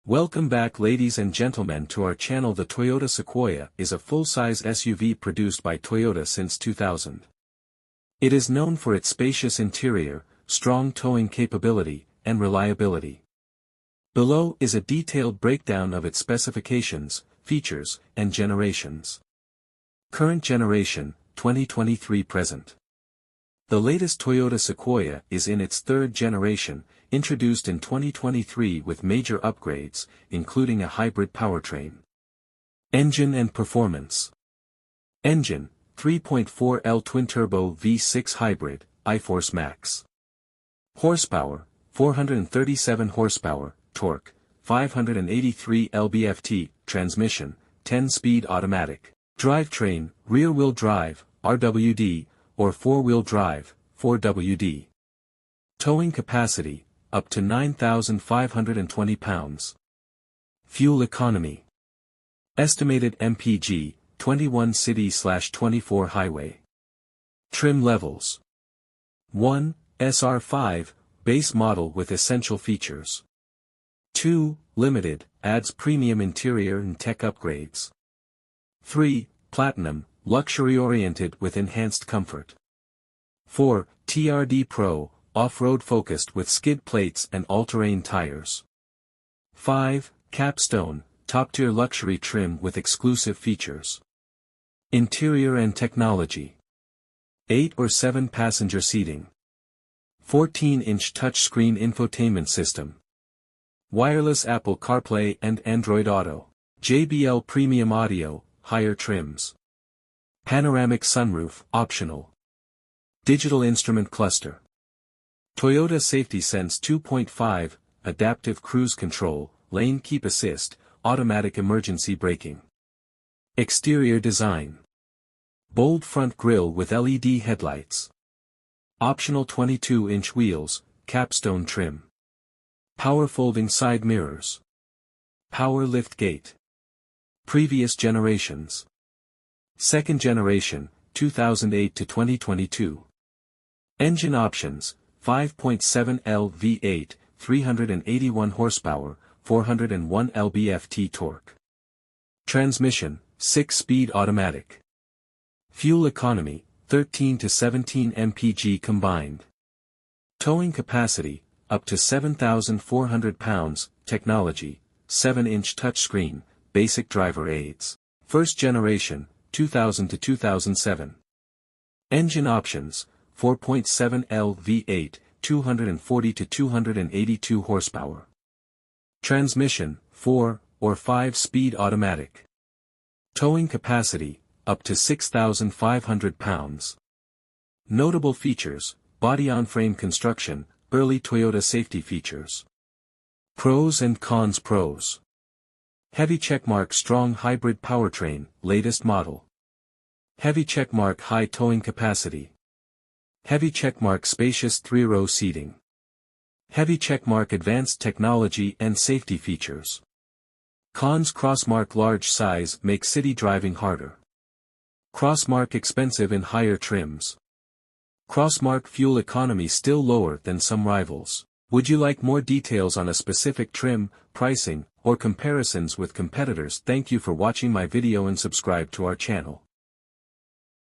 Welcome back, ladies and gentlemen, to our channel. The Toyota Sequoia is a full-size SUV produced by Toyota since 2000. It is known for its spacious interior, strong towing capability, and reliability. Below is a detailed breakdown of its specifications, features, and generations. Current generation, 2023 present. The latest Toyota Sequoia is in its third generation, introduced in 2023 with major upgrades, including a hybrid powertrain. Engine and performance. Engine, 3.4L twin-turbo V6 hybrid, iForce Max. Horsepower, 437 horsepower, torque, 583 lb-ft, transmission, 10-speed automatic. Drivetrain, rear-wheel drive, RWD, or four-wheel drive, 4WD. Towing capacity, up to 9,520 pounds. Fuel economy. Estimated MPG, 21 city/24 highway. Trim levels. 1. SR5, base model with essential features. 2. Limited, adds premium interior and tech upgrades. 3. Platinum, luxury-oriented with enhanced comfort. 4. TRD Pro, off-road focused with skid plates and all-terrain tires. 5. Capstone, top-tier luxury trim with exclusive features. Interior and technology. 8 or 7 passenger seating. 14-inch touchscreen infotainment system. Wireless Apple CarPlay and Android Auto. JBL premium audio, higher trims. Panoramic sunroof, optional. Digital instrument cluster. Toyota Safety Sense 2.5, adaptive cruise control, lane keep assist, automatic emergency braking. Exterior design. Bold front grille with LED headlights. Optional 22-inch wheels, capstone trim. Power folding side mirrors. Power lift gate. Previous generations. Second generation, 2008 to 2022. Engine options, 5.7L V8, 381 horsepower, 401 lb-ft torque. Transmission, 6-speed automatic. Fuel economy, 13 to 17 mpg combined. Towing capacity, up to 7,400 pounds, technology, 7-inch touchscreen, basic driver aids. First generation, 2000 to 2007. Engine options, 4.7L V8, 240 to 282 horsepower. Transmission, 4 or 5-speed automatic. Towing capacity, up to 6,500 pounds. Notable features, body-on-frame construction, early Toyota safety features. Pros and cons. Pros. Heavy checkmark strong hybrid powertrain, latest model. Heavy checkmark high towing capacity. Heavy checkmark spacious 3-row seating. Heavy checkmark advanced technology and safety features. Cons. Crossmark large size make city driving harder. Crossmark expensive in higher trims. Crossmark fuel economy still lower than some rivals. Would you like more details on a specific trim, pricing, or comparisons with competitors? Thank you for watching my video and subscribe to our channel.